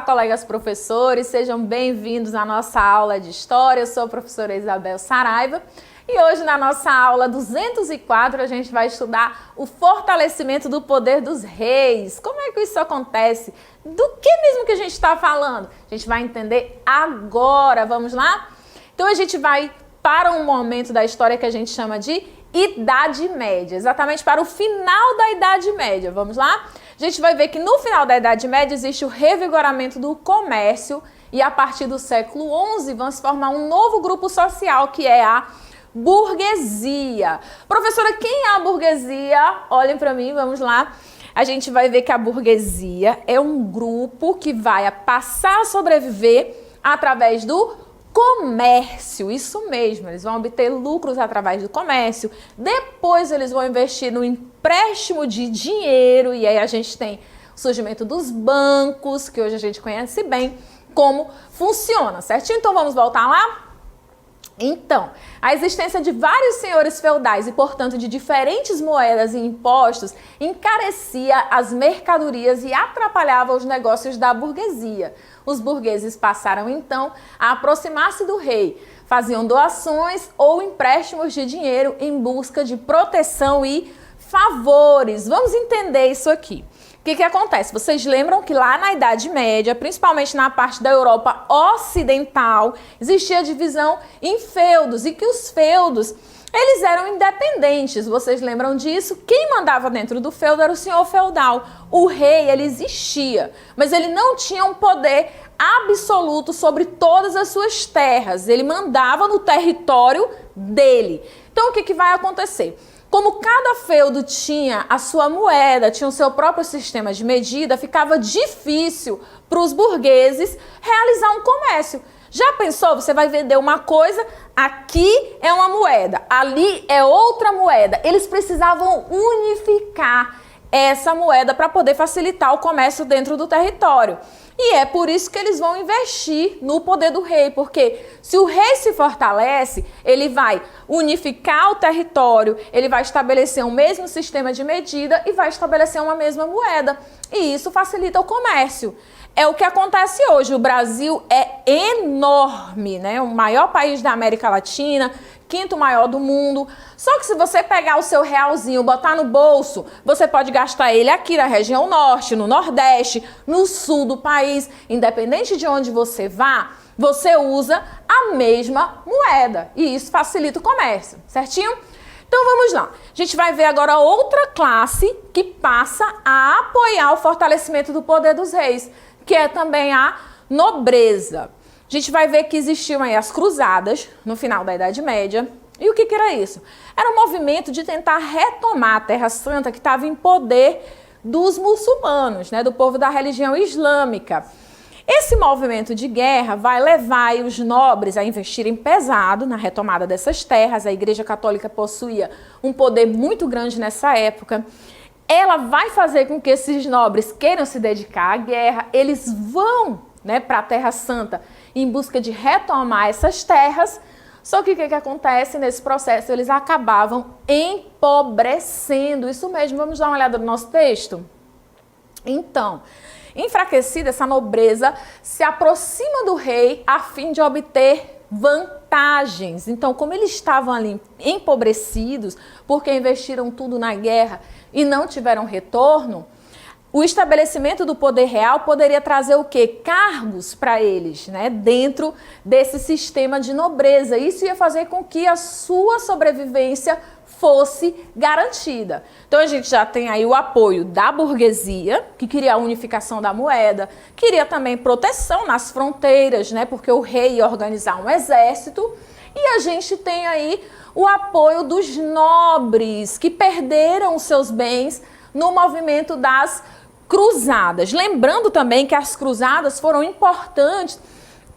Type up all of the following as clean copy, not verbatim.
colegas professores, sejam bem-vindos à nossa aula de História. Eu sou a professora Isabel Saraiva e hoje na nossa aula 204 a gente vai estudar o fortalecimento do poder dos reis. Como é que isso acontece? Do que mesmo que a gente está falando? A gente vai entender agora, vamos lá? Então a gente vai para um momento da história que a gente chama de Idade Média, exatamente para o final da Idade Média, vamos lá? A gente vai ver que no final da Idade Média existe o revigoramento do comércio e a partir do século XI vamos formar um novo grupo social que é a burguesia. Professora, quem é a burguesia? Olhem para mim, vamos lá. A gente vai ver que a burguesia é um grupo que vai passar a sobreviver através do comércio, isso mesmo, eles vão obter lucros através do comércio, depois eles vão investir no empréstimo de dinheiro e aí a gente tem o surgimento dos bancos, que hoje a gente conhece bem como funciona, certinho? Então vamos voltar lá? Então, a existência de vários senhores feudais e, portanto, de diferentes moedas e impostos encarecia as mercadorias e atrapalhava os negócios da burguesia. Os burgueses passaram, então, a aproximar-se do rei, faziam doações ou empréstimos de dinheiro em busca de proteção e favores. Vamos entender isso aqui. O que acontece? Vocês lembram que lá na Idade Média, principalmente na parte da Europa Ocidental, existia divisão em feudos e que os feudos, eles eram independentes. Vocês lembram disso? Quem mandava dentro do feudo era o senhor feudal. O rei, ele existia, mas ele não tinha um poder absoluto sobre todas as suas terras. Ele mandava no território dele. Então, o que vai acontecer? Como cada feudo tinha a sua moeda, tinha o seu próprio sistema de medida, ficava difícil para os burgueses realizar um comércio. Já pensou? Você vai vender uma coisa, aqui é uma moeda, ali é outra moeda. Eles precisavam unificar essa moeda para poder facilitar o comércio dentro do território. E é por isso que eles vão investir no poder do rei, porque se o rei se fortalece, ele vai unificar o território, ele vai estabelecer um mesmo sistema de medida e vai estabelecer uma mesma moeda. E isso facilita o comércio. É o que acontece hoje. O Brasil é enorme, né? O maior país da América Latina, quinto maior do mundo. Só que se você pegar o seu realzinho, botar no bolso, você pode gastar ele aqui na região norte, no nordeste, no sul do país. Independente de onde você vá, você usa a mesma moeda. E isso facilita o comércio, certinho? Então vamos lá. A gente vai ver agora outra classe que passa a apoiar o fortalecimento do poder dos reis, que é também a nobreza. A gente vai ver que existiam aí as cruzadas no final da Idade Média. E o que era isso? Era um movimento de tentar retomar a Terra Santa que estava em poder dos muçulmanos, né, do povo da religião islâmica. Esse movimento de guerra vai levar aí os nobres a investirem pesado na retomada dessas terras. A Igreja Católica possuía um poder muito grande nessa época. Ela vai fazer com que esses nobres queiram se dedicar à guerra. Eles vão, né, para a Terra Santa em busca de retomar essas terras. Só que o que acontece nesse processo? Eles acabavam empobrecendo. Isso mesmo, vamos dar uma olhada no nosso texto? Então, enfraquecida, essa nobreza se aproxima do rei a fim de obter vantagens. Então, como eles estavam ali empobrecidos, porque investiram tudo na guerra e não tiveram retorno, o estabelecimento do poder real poderia trazer o quê? Cargos para eles, né? Dentro desse sistema de nobreza. Isso ia fazer com que a sua sobrevivência fosse garantida. Então a gente já tem aí o apoio da burguesia, que queria a unificação da moeda, queria também proteção nas fronteiras, né? Porque o rei ia organizar um exército. E a gente tem aí o apoio dos nobres, que perderam os seus bens no movimento das cruzadas. Lembrando também que as cruzadas foram importantes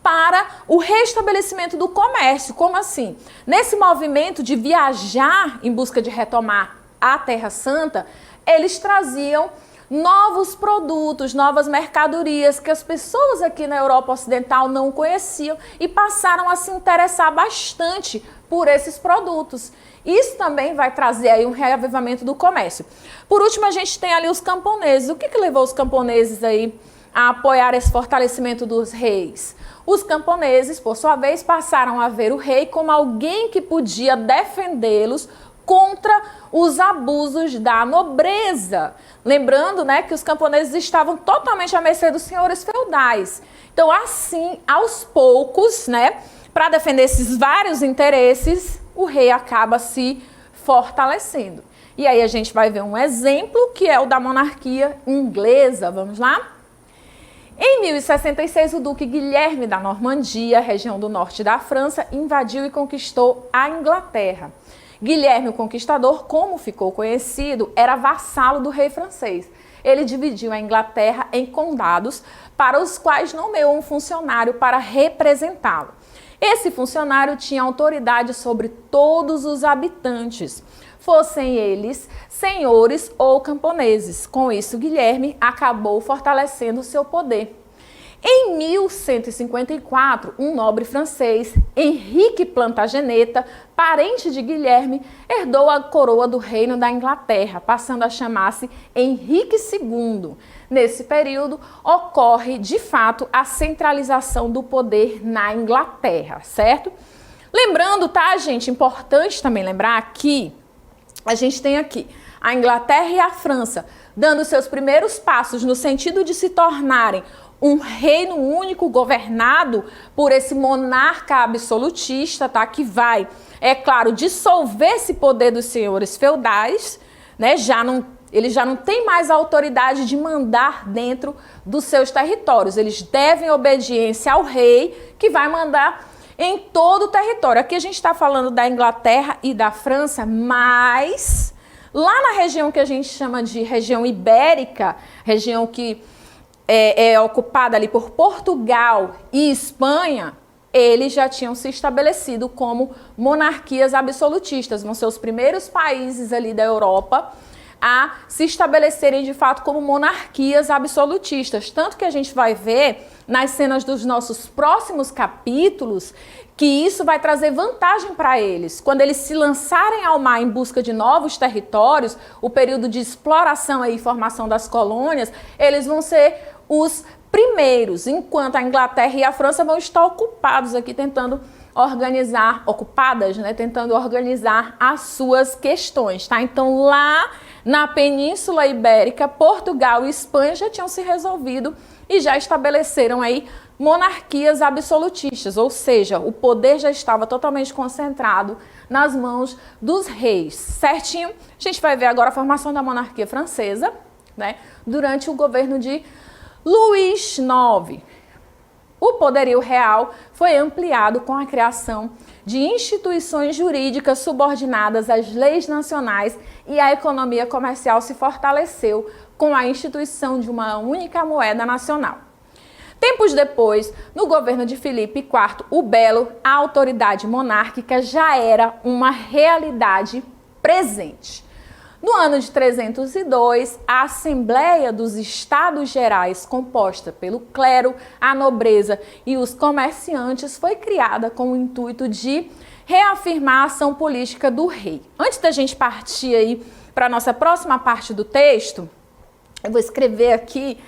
para o restabelecimento do comércio. Como assim? Nesse movimento de viajar em busca de retomar a Terra Santa, eles traziam novos produtos, novas mercadorias que as pessoas aqui na Europa Ocidental não conheciam e passaram a se interessar bastante por esses produtos. Isso também vai trazer aí um reavivamento do comércio. Por último, a gente tem ali os camponeses. O que levou os camponeses aí a apoiar esse fortalecimento dos reis? Os camponeses, por sua vez, passaram a ver o rei como alguém que podia defendê-los contra os abusos da nobreza. Lembrando, né, que os camponeses estavam totalmente à mercê dos senhores feudais. Então, assim, aos poucos, né, para defender esses vários interesses, o rei acaba se fortalecendo. E aí a gente vai ver um exemplo que é o da monarquia inglesa. Vamos lá? Em 1066, o duque Guilherme da Normandia, região do norte da França, invadiu e conquistou a Inglaterra. Guilherme o Conquistador, como ficou conhecido, era vassalo do rei francês. Ele dividiu a Inglaterra em condados, para os quais nomeou um funcionário para representá-lo. Esse funcionário tinha autoridade sobre todos os habitantes, fossem eles senhores ou camponeses. Com isso, Guilherme acabou fortalecendo seu poder. Em 1154, um nobre francês, Henrique Plantageneta, parente de Guilherme, herdou a coroa do reino da Inglaterra, passando a chamar-se Henrique II. Nesse período, ocorre, de fato, a centralização do poder na Inglaterra, certo? Lembrando, tá, gente? Importante também lembrar que a gente tem aqui a Inglaterra e a França dando seus primeiros passos no sentido de se tornarem um reino único governado por esse monarca absolutista, tá? Que vai, é claro, dissolver esse poder dos senhores feudais, né? Eles já não têm mais a autoridade de mandar dentro dos seus territórios. Eles devem obediência ao rei, que vai mandar em todo o território. Aqui a gente está falando da Inglaterra e da França, mas lá na região que a gente chama de região ibérica, região que é ocupada ali por Portugal e Espanha, eles já tinham se estabelecido como monarquias absolutistas. Vão ser os primeiros países ali da Europa a se estabelecerem de fato como monarquias absolutistas. Tanto que a gente vai ver nas cenas dos nossos próximos capítulos que isso vai trazer vantagem para eles. Quando eles se lançarem ao mar em busca de novos territórios, o período de exploração e formação das colônias, eles vão ser os primeiros, enquanto a Inglaterra e a França vão estar ocupados aqui tentando organizar, ocupadas, né, tentando organizar as suas questões, tá? Então lá na Península Ibérica, Portugal e Espanha já tinham se resolvido e já estabeleceram aí monarquias absolutistas, ou seja, o poder já estava totalmente concentrado nas mãos dos reis, certinho? A gente vai ver agora a formação da monarquia francesa, né, durante o governo de Luís IX. O poderio real foi ampliado com a criação de instituições jurídicas subordinadas às leis nacionais e a economia comercial se fortaleceu com a instituição de uma única moeda nacional. Tempos depois, no governo de Filipe IV o Belo, a autoridade monárquica já era uma realidade presente. No ano de 302, a Assembleia dos Estados Gerais, composta pelo clero, a nobreza e os comerciantes, foi criada com o intuito de reafirmar a ação política do rei. Antes da gente partir aí para a nossa próxima parte do texto, eu vou escrever aqui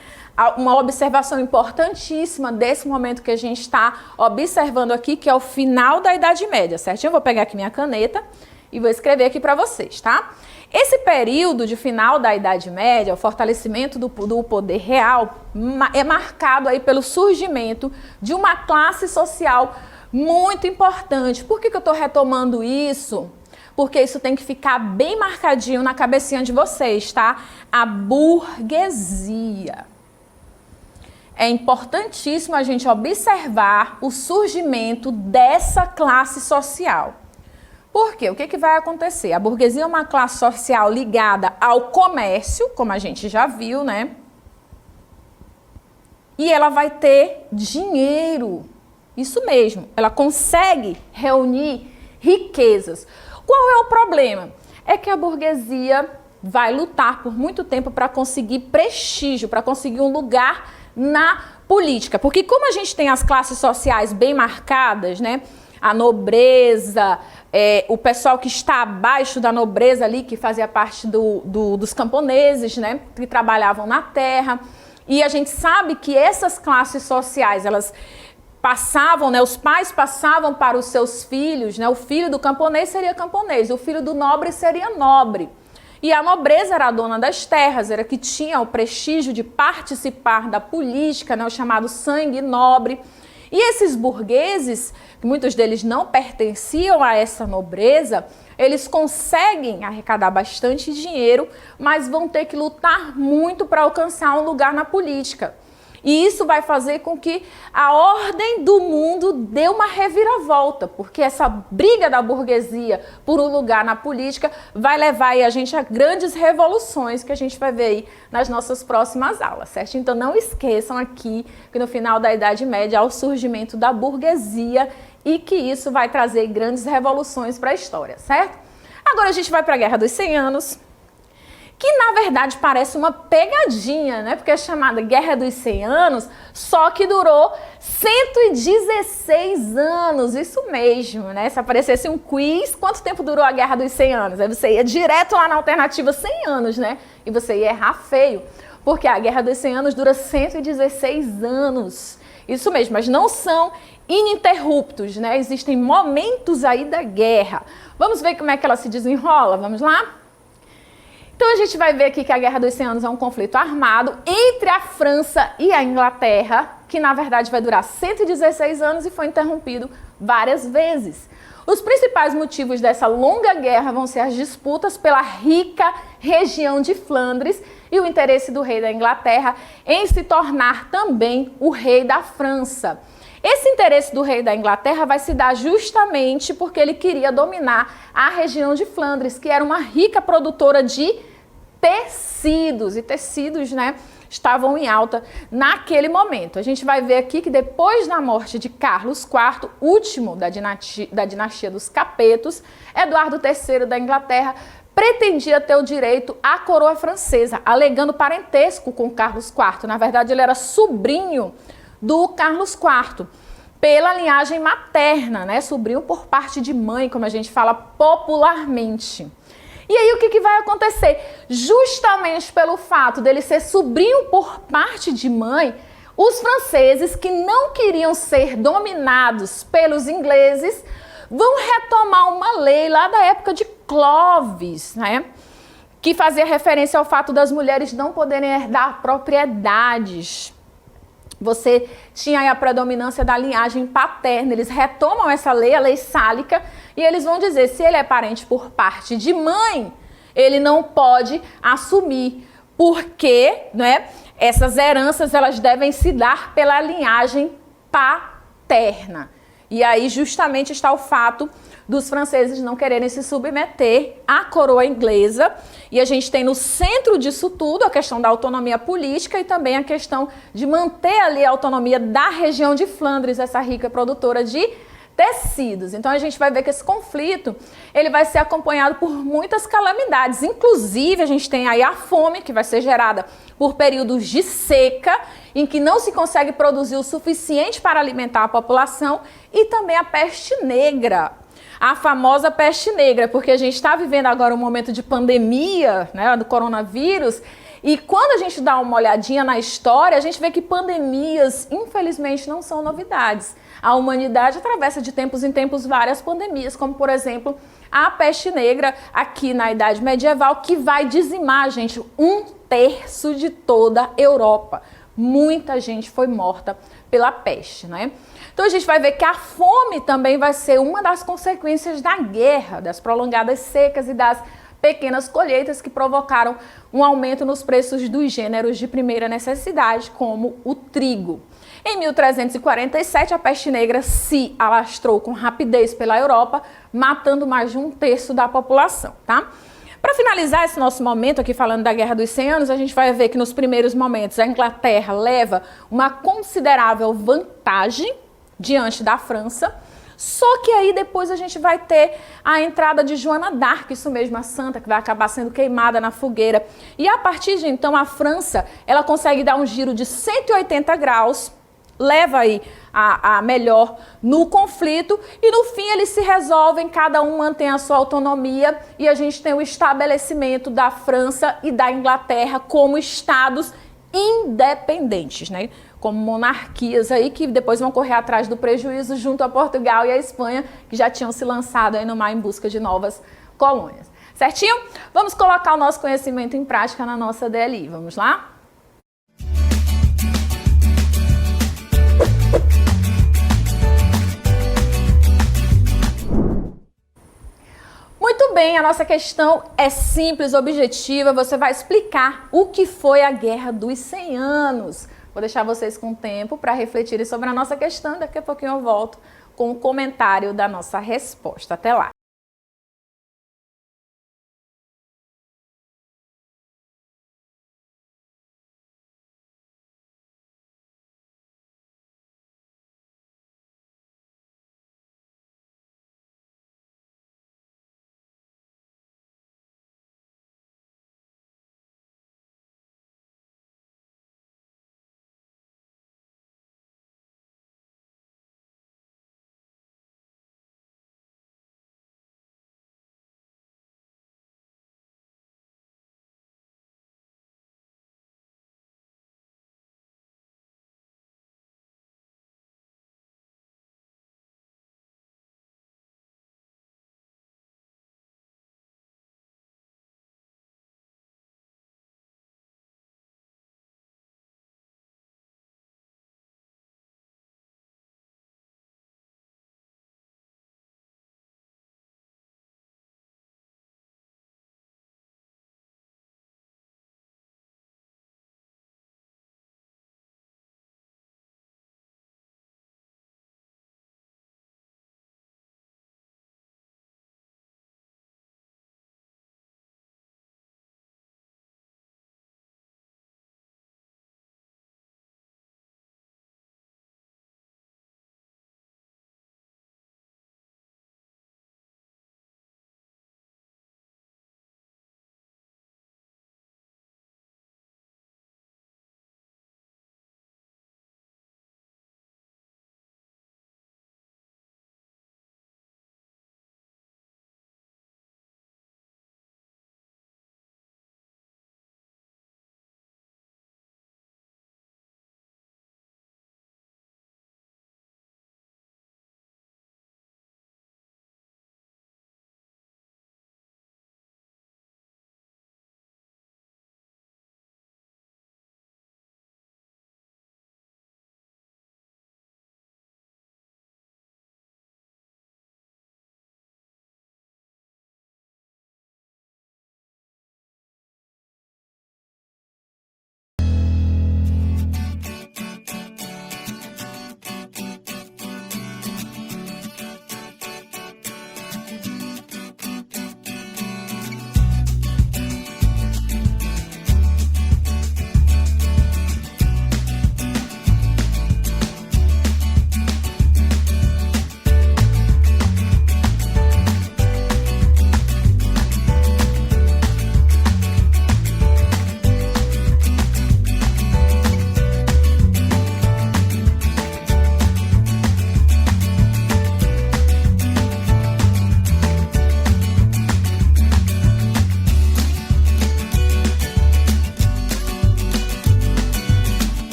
uma observação importantíssima desse momento que a gente está observando aqui, que é o final da Idade Média, certinho? Eu vou pegar aqui minha caneta e vou escrever aqui para vocês, tá? Esse período de final da Idade Média, o fortalecimento do poder real, é marcado aí pelo surgimento de uma classe social muito importante. Por que eu estou retomando isso? Porque isso tem que ficar bem marcadinho na cabecinha de vocês, tá? A burguesia. É importantíssimo a gente observar o surgimento dessa classe social. Por quê? O que vai acontecer? A burguesia é uma classe social ligada ao comércio, como a gente já viu, né? E ela vai ter dinheiro. Isso mesmo, ela consegue reunir riquezas. Qual é o problema? É que a burguesia vai lutar por muito tempo para conseguir prestígio, para conseguir um lugar na política. Porque como a gente tem as classes sociais bem marcadas, né? A nobreza, o pessoal que está abaixo da nobreza ali, que fazia parte dos camponeses, né, que trabalhavam na terra, E a gente sabe que essas classes sociais, elas passavam, né, os pais passavam para os seus filhos, né, o filho do camponês seria camponês, o filho do nobre seria nobre. E a nobreza era a dona das terras, era que tinha o prestígio de participar da política, né, o chamado sangue nobre. E esses burgueses, muitos deles não pertenciam a essa nobreza, eles conseguem arrecadar bastante dinheiro, mas vão ter que lutar muito para alcançar um lugar na política. E isso vai fazer com que a ordem do mundo dê uma reviravolta, porque essa briga da burguesia por um lugar na política vai levar aí a gente a grandes revoluções que a gente vai ver aí nas nossas próximas aulas, certo? Então não esqueçam aqui que no final da Idade Média há o surgimento da burguesia e que isso vai trazer grandes revoluções para a história, certo? Agora a gente vai para a Guerra dos 100 Anos, que na verdade parece uma pegadinha, né? Porque é chamada Guerra dos 100 Anos, só que durou 116 anos, isso mesmo, né? Se aparecesse um quiz, quanto tempo durou a Guerra dos 100 Anos? Aí você ia direto lá na alternativa 100 anos, né? E você ia errar feio, porque a Guerra dos 100 Anos dura 116 anos. Isso mesmo, mas não são ininterruptos, né? Existem momentos aí da guerra. Vamos ver como é que ela se desenrola? Vamos lá? Então a gente vai ver aqui que a Guerra dos 100 Anos é um conflito armado entre a França e a Inglaterra, que na verdade vai durar 116 anos e foi interrompido várias vezes. Os principais motivos dessa longa guerra vão ser as disputas pela rica região de Flandres e o interesse do rei da Inglaterra em se tornar também o rei da França. Esse interesse do rei da Inglaterra vai se dar justamente porque ele queria dominar a região de Flandres, que era uma rica produtora de tecidos, e tecidos, né, estavam em alta naquele momento. A gente vai ver aqui que depois da morte de Carlos IV, último da dinastia dos Capetos, Eduardo III da Inglaterra pretendia ter o direito à coroa francesa, alegando parentesco com Carlos IV. Na verdade, ele era sobrinho do Carlos IV, pela linhagem materna, né? Sobrinho por parte de mãe, como a gente fala popularmente. E aí o que vai acontecer? Justamente pelo fato dele ser sobrinho por parte de mãe, os franceses que não queriam ser dominados pelos ingleses vão retomar uma lei lá da época de Clovis, né? Que fazia referência ao fato das mulheres não poderem herdar propriedades. Você tinha aí a predominância da linhagem paterna. Eles retomam essa lei, a lei sálica, e eles vão dizer, se ele é parente por parte de mãe, ele não pode assumir, porque, né, essas heranças elas devem se dar pela linhagem paterna. E aí justamente está o fato dos franceses não quererem se submeter à coroa inglesa. E a gente tem no centro disso tudo a questão da autonomia política e também a questão de manter ali a autonomia da região de Flandres, essa rica produtora de tecidos. Então a gente vai ver que esse conflito ele vai ser acompanhado por muitas calamidades. Inclusive a gente tem aí a fome, que vai ser gerada por períodos de seca, em que não se consegue produzir o suficiente para alimentar a população, e também a peste negra. A famosa peste negra, porque a gente está vivendo agora um momento de pandemia, né, do coronavírus, e quando a gente dá uma olhadinha na história, a gente vê que pandemias, infelizmente, não são novidades. A humanidade atravessa de tempos em tempos várias pandemias, como, por exemplo, a peste negra aqui na Idade Medieval, que vai dizimar, gente, 1/3 de toda a Europa. Muita gente foi morta pela peste, né? Então a gente vai ver que a fome também vai ser uma das consequências da guerra, das prolongadas secas e das pequenas colheitas que provocaram um aumento nos preços dos gêneros de primeira necessidade, como o trigo. Em 1347, a peste negra se alastrou com rapidez pela Europa, matando mais de 1/3 da população, tá? Para finalizar esse nosso momento aqui falando da Guerra dos 100 Anos, a gente vai ver que nos primeiros momentos a Inglaterra leva uma considerável vantagem diante da França, só que aí depois a gente vai ter a entrada de Joana d'Arc, isso mesmo, a santa, que vai acabar sendo queimada na fogueira. E a partir de então a França, ela consegue dar um giro de 180 graus, leva aí a melhor no conflito, e no fim eles se resolvem, cada um mantém a sua autonomia, e a gente tem o estabelecimento da França e da Inglaterra como estados independentes, né? Como monarquias aí que depois vão correr atrás do prejuízo junto a Portugal e a Espanha, que já tinham se lançado aí no mar em busca de novas colônias. Certinho? Vamos colocar o nosso conhecimento em prática na nossa DLI. Vamos lá? Muito bem, a nossa questão é simples, objetiva. Você vai explicar o que foi a Guerra dos 100 Anos. Vou deixar vocês com tempo para refletirem sobre a nossa questão. Daqui a pouquinho eu volto com o comentário da nossa resposta. Até lá!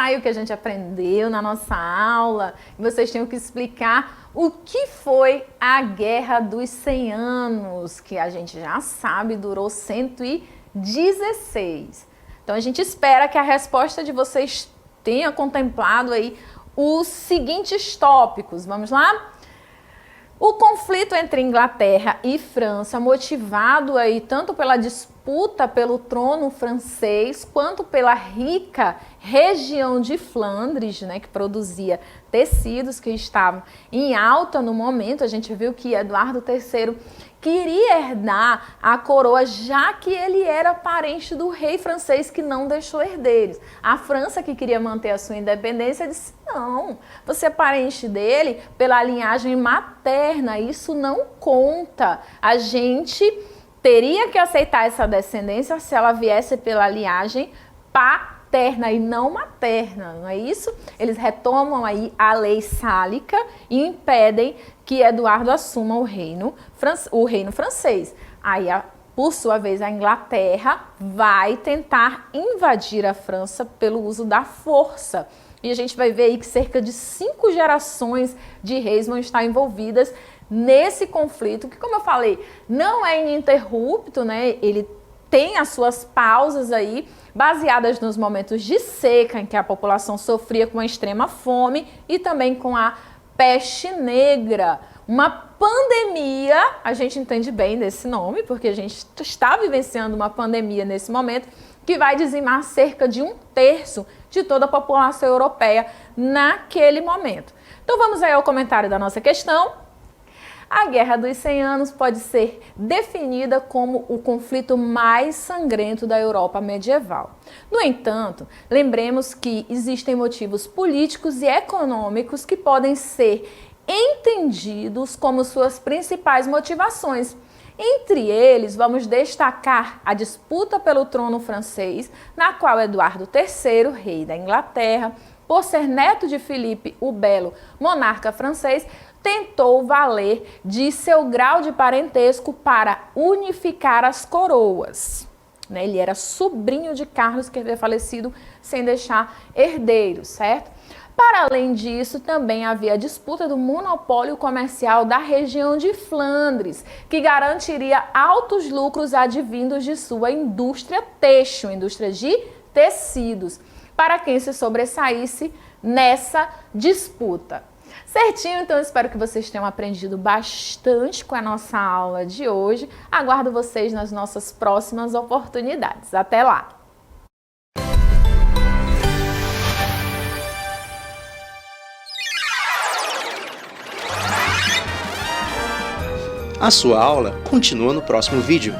aí o que a gente aprendeu na nossa aula. Vocês tinham que explicar o que foi a Guerra dos 100 Anos, que a gente já sabe durou 116. Então a gente espera que a resposta de vocês tenha contemplado aí os seguintes tópicos. Vamos lá? O conflito entre Inglaterra e França, motivado aí tanto pela disputa pelo trono francês, quanto pela rica região de Flandres, né, que produzia tecidos que estavam em alta no momento. A gente viu que Eduardo III queria herdar a coroa, já que ele era parente do rei francês que não deixou herdeiros. A França, que queria manter a sua independência, disse: não, você é parente dele pela linhagem materna, isso não conta. A gente teria que aceitar essa descendência se ela viesse pela linhagem paterna e não materna, não é isso? Eles retomam aí a lei sálica e impedem que Eduardo assuma o reino francês. Aí, por sua vez, a Inglaterra vai tentar invadir a França pelo uso da força. E a gente vai ver aí que cerca de 5 gerações de reis vão estar envolvidas nesse conflito, que, como eu falei, não é ininterrupto, né? Ele tem as suas pausas aí, baseadas nos momentos de seca, em que a população sofria com a extrema fome e também com a peste negra. Uma pandemia, a gente entende bem desse nome, porque a gente está vivenciando uma pandemia nesse momento, que vai dizimar cerca de 1/3 de toda a população europeia naquele momento. Então vamos aí ao comentário da nossa questão. A Guerra dos 100 Anos pode ser definida como o conflito mais sangrento da Europa medieval. No entanto, lembremos que existem motivos políticos e econômicos que podem ser entendidos como suas principais motivações. Entre eles, vamos destacar a disputa pelo trono francês, na qual Eduardo III, rei da Inglaterra, por ser neto de Filipe o Belo, monarca francês, tentou valer de seu grau de parentesco para unificar as coroas. Ele era sobrinho de Carlos, que havia falecido sem deixar herdeiros, certo? Para além disso, também havia a disputa do monopólio comercial da região de Flandres, que garantiria altos lucros advindos de sua indústria têxtil, indústria de tecidos, para quem se sobressaísse nessa disputa. Certinho, então espero que vocês tenham aprendido bastante com a nossa aula de hoje. Aguardo vocês nas nossas próximas oportunidades. Até lá! A sua aula continua no próximo vídeo.